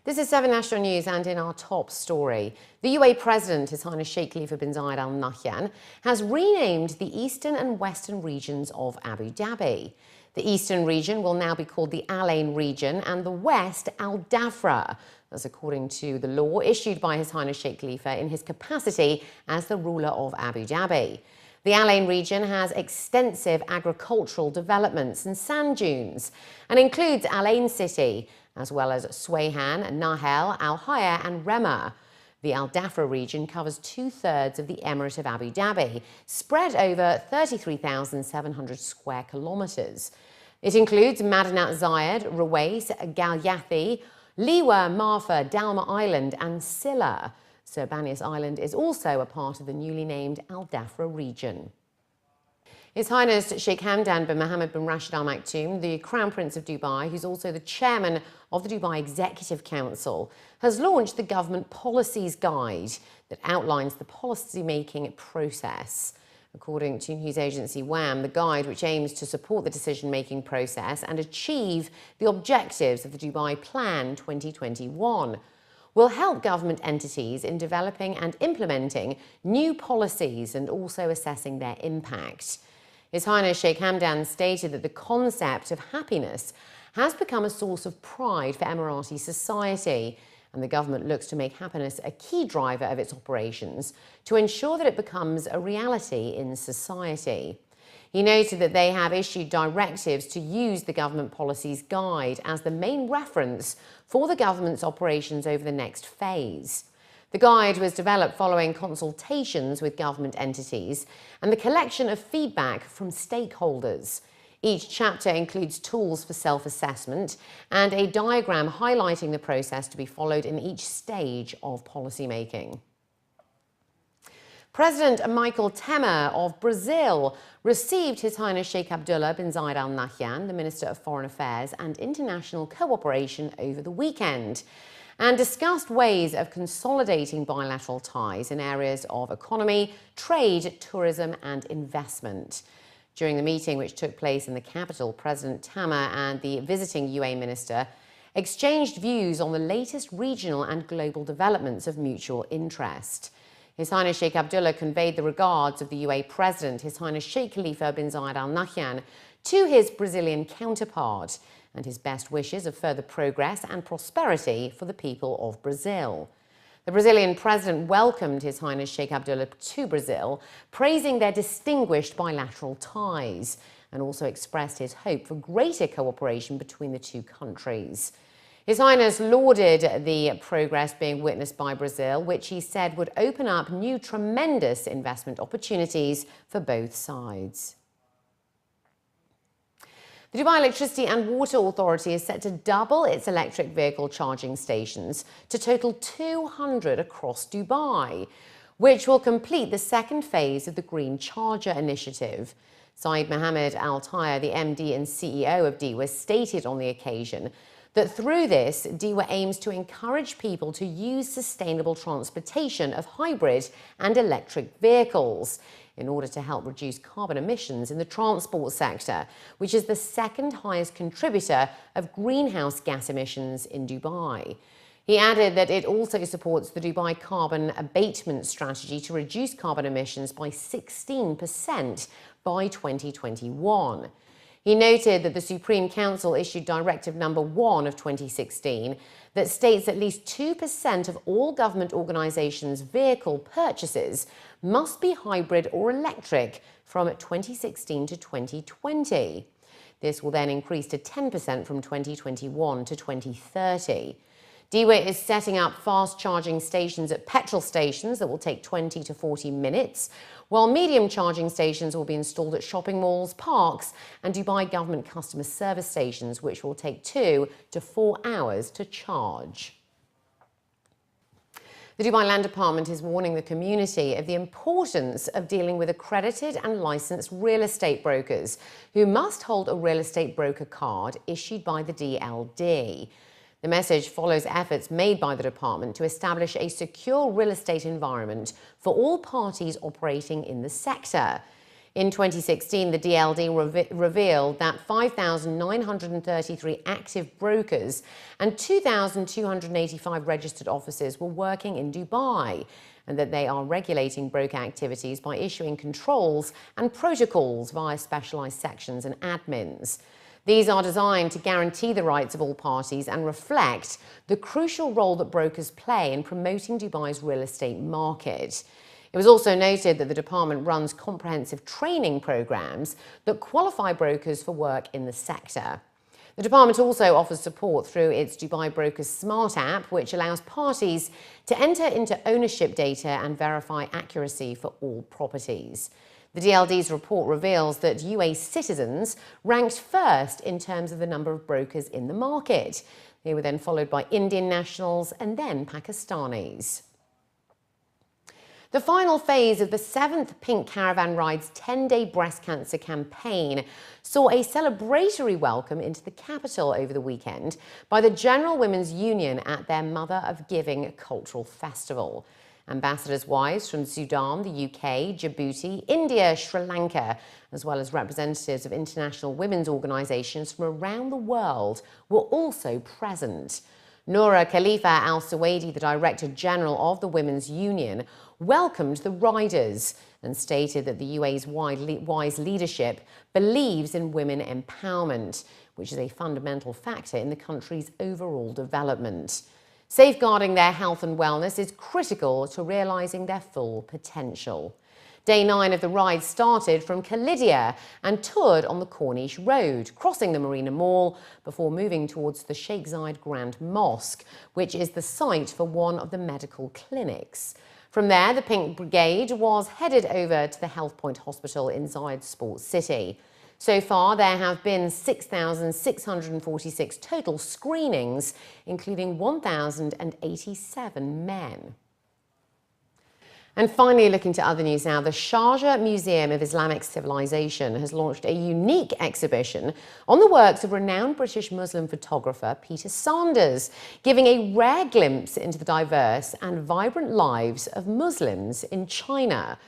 This is 7 National News, and in our top story, the UAE President, His Highness Sheikh Khalifa bin Zayed Al Nahyan, has renamed the eastern and western regions of Abu Dhabi. The eastern region will now be called the Al Ain region and the west Al Dhafra. That's according to the law issued by His Highness Sheikh Khalifa in his capacity as the ruler of Abu Dhabi. The Al Ain region has extensive agricultural developments and sand dunes and includes Al Ain city, as well as Swayhan, Nahel, Al Haya and Rema. The Al Dhafra region covers 2/3 of the Emirate of Abu Dhabi, spread over 33,700 square kilometres. It includes Madinat Zayed, Ruwais, Galyathi, Liwa, Marfa, Dalma Island and Silla. Banias Island is also a part of the newly named Al Dhafra region. His Highness Sheikh Hamdan bin Mohammed bin Rashid Al Maktoum, the Crown Prince of Dubai, who's also the chairman of the Dubai Executive Council, has launched the Government Policies Guide that outlines the policy-making process. According to news agency WAM, the guide, which aims to support the decision-making process and achieve the objectives of the Dubai Plan 2021, will help government entities in developing and implementing new policies and also assessing their impact. His Highness Sheikh Hamdan stated that the concept of happiness has become a source of pride for Emirati society, and the government looks to make happiness a key driver of its operations to ensure that it becomes a reality in society. He noted that they have issued directives to use the Government Policies Guide as the main reference for the government's operations over the next phase. The guide was developed following consultations with government entities and the collection of feedback from stakeholders. Each chapter includes tools for self-assessment and a diagram highlighting the process to be followed in each stage of policymaking. President Michael Temer of Brazil received His Highness Sheikh Abdullah bin Zayed Al Nahyan, the Minister of Foreign Affairs and International Cooperation, over the weekend, and discussed ways of consolidating bilateral ties in areas of economy, trade, tourism and investment. During the meeting, which took place in the capital, President Temer and the visiting UAE Minister exchanged views on the latest regional and global developments of mutual interest. His Highness Sheikh Abdullah conveyed the regards of the UAE President, His Highness Sheikh Khalifa bin Zayed Al Nahyan, to his Brazilian counterpart, and his best wishes of further progress and prosperity for the people of Brazil. The Brazilian president welcomed His Highness Sheikh Abdullah to Brazil, praising their distinguished bilateral ties, and also expressed his hope for greater cooperation between the two countries. His Highness lauded the progress being witnessed by Brazil, which he said would open up new tremendous investment opportunities for both sides. The Dubai Electricity and Water Authority is set to double its electric vehicle charging stations to total 200 across Dubai, which will complete the second phase of the Green Charger initiative. Zayed Mohammed Al Taya, the MD and CEO of DEWA, stated on the occasion that through this, DEWA aims to encourage people to use sustainable transportation of hybrid and electric vehicles in order to help reduce carbon emissions in the transport sector, which is the second highest contributor of greenhouse gas emissions in Dubai. He added that it also supports the Dubai carbon abatement strategy to reduce carbon emissions by 16% by 2021. He noted that the Supreme Council issued Directive Number 1 of 2016 that states at least 2% of all government organisations' vehicle purchases must be hybrid or electric from 2016 to 2020. This will then increase to 10% from 2021 to 2030. DEWA is setting up fast charging stations at petrol stations that will take 20 to 40 minutes, while medium charging stations will be installed at shopping malls, parks and Dubai government customer service stations, which will take 2 to 4 hours to charge. The Dubai Land Department is warning the community of the importance of dealing with accredited and licensed real estate brokers who must hold a real estate broker card issued by the DLD. The message follows efforts made by the department to establish a secure real estate environment for all parties operating in the sector. In 2016, the DLD revealed that 5,933 active brokers and 2,285 registered offices were working in Dubai, and that they are regulating broker activities by issuing controls and protocols via specialized sections and admins. These are designed to guarantee the rights of all parties and reflect the crucial role that brokers play in promoting Dubai's real estate market. It was also noted that the department runs comprehensive training programs that qualify brokers for work in the sector. The department also offers support through its Dubai Brokers Smart app, which allows parties to enter into ownership data and verify accuracy for all properties. The DLD's report reveals that UAE citizens ranked first in terms of the number of brokers in the market. They were then followed by Indian nationals and then Pakistanis. The final phase of the 7th Pink Caravan Ride's 10-day breast cancer campaign saw a celebratory welcome into the capital over the weekend by the General Women's Union at their Mother of Giving cultural festival. Ambassadors' wives from Sudan, the UK, Djibouti, India, Sri Lanka, as well as representatives of international women's organisations from around the world were also present. Noura Khalifa Al-Suwaidi, the Director General of the Women's Union, welcomed the riders and stated that the UAE's wise leadership believes in women empowerment, which is a fundamental factor in the country's overall development. Safeguarding their health and wellness is critical to realising their full potential. Day 9 of the ride started from Khalidia and toured on the Corniche Road, crossing the Marina Mall before moving towards the Sheikh Zayed Grand Mosque, which is the site for one of the medical clinics. From there, the Pink Brigade was headed over to the Health Point Hospital in Zayed Sports City. So far, there have been 6,646 total screenings, including 1,087 men. And finally, looking to other news now, the Sharjah Museum of Islamic Civilization has launched a unique exhibition on the works of renowned British Muslim photographer Peter Sanders, giving a rare glimpse into the diverse and vibrant lives of Muslims in China.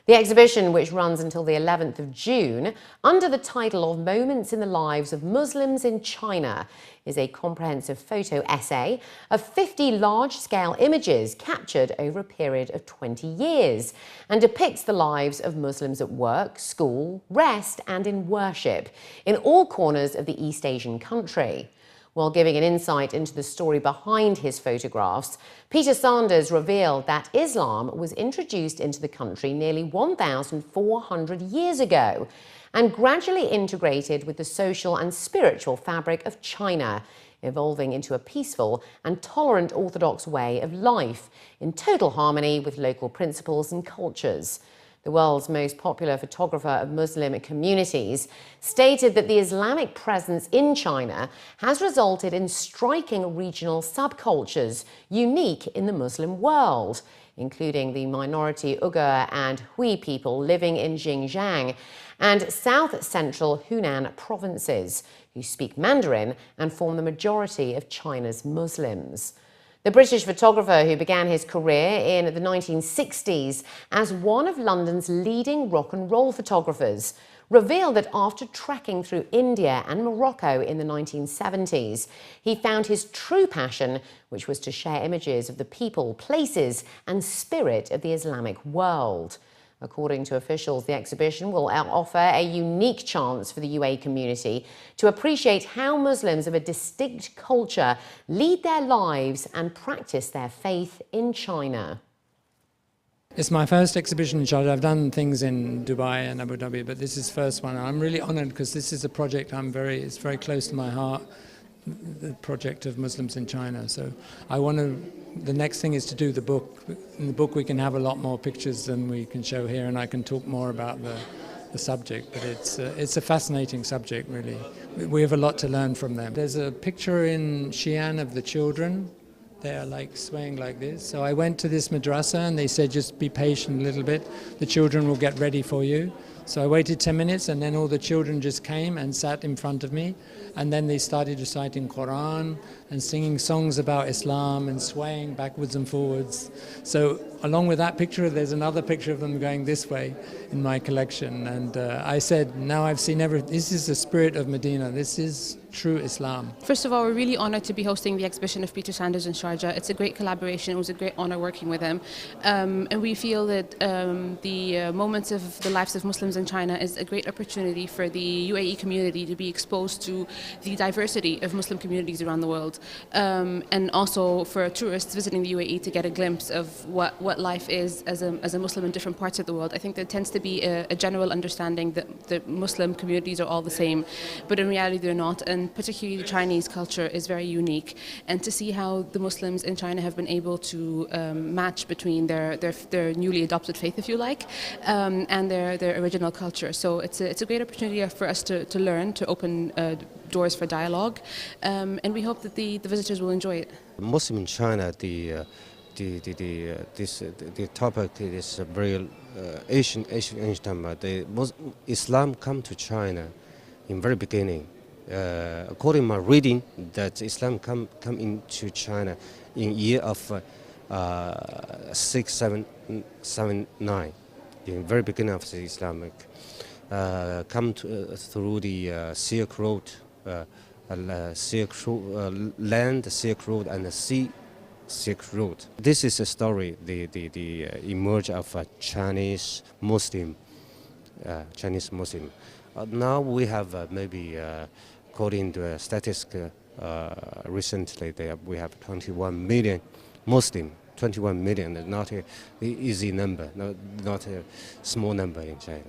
The exhibition, which runs until the 11th of June, under the title of Moments in the Lives of Muslims in China, is a comprehensive photo essay of 50 large-scale images captured over a period of 20 years and depicts the lives of Muslims at work, school, rest and in worship in all corners of the East Asian country. While giving an insight into the story behind his photographs, Peter Sanders revealed that Islam was introduced into the country nearly 1,400 years ago and gradually integrated with the social and spiritual fabric of China, evolving into a peaceful and tolerant Orthodox way of life in total harmony with local principles and cultures. The world's most popular photographer of Muslim communities stated that the Islamic presence in China has resulted in striking regional subcultures unique in the Muslim world, including the minority Uyghur and Hui people living in Xinjiang and south-central Hunan provinces, who speak Mandarin and form the majority of China's Muslims. The British photographer, who began his career in the 1960s as one of London's leading rock and roll photographers, revealed that after trekking through India and Morocco in the 1970s, he found his true passion, which was to share images of the people, places and spirit of the Islamic world. According to officials, the exhibition will offer a unique chance for the UAE community to appreciate how Muslims of a distinct culture lead their lives and practice their faith in China. It's my first exhibition in Sharjah. I've done things in Dubai and Abu Dhabi, but this is the first one. I'm really honoured because this is a project it's very close to my heart, the project of Muslims in China. So the next thing is to do the book. In the book we can have a lot more pictures than we can show here, and I can talk more about the subject, but it's a fascinating subject, really. We have a lot to learn from them. There's a picture in Xi'an of the children. They are like swaying like this. So I went to this madrasa and they said, just be patient a little bit. The children will get ready for you. So I waited 10 minutes and then all the children just came and sat in front of me. And then they started reciting Quran and singing songs about Islam and swaying backwards and forwards. So along with that picture, there's another picture of them going this way in my collection. And I said, now I've seen everything. This is the spirit of Medina. This is true Islam. First of all, we're really honoured to be hosting the exhibition of Peter Sanders in Sharjah. It's a great collaboration. It was a great honour working with him. And we feel that the moments of the lives of Muslims in China is a great opportunity for the UAE community to be exposed to the diversity of Muslim communities around the world. And also for tourists visiting the UAE to get a glimpse of what life is as a Muslim in different parts of the world. I think there tends to be a general understanding that the Muslim communities are all the same, but in reality they're not. And particularly the Chinese culture is very unique, and to see how the Muslims in China have been able to match between their newly adopted faith, if you like, and their original culture. So it's a great opportunity for us to learn, to open doors for dialogue, and we hope that the visitors will enjoy it. Muslim in China, the topic is very ancient time. Islam come to China in very beginning. According to my reading, that Islam come into China in year of 679, in very beginning of the Islamic, come through the Silk Road, land Silk Road and the sea Silk Road. This is a story, the emerge of a Chinese Muslim. Now we have maybe, according to statistics, recently we have 21 million Muslim. 21 million is not an easy number, not a small number in China.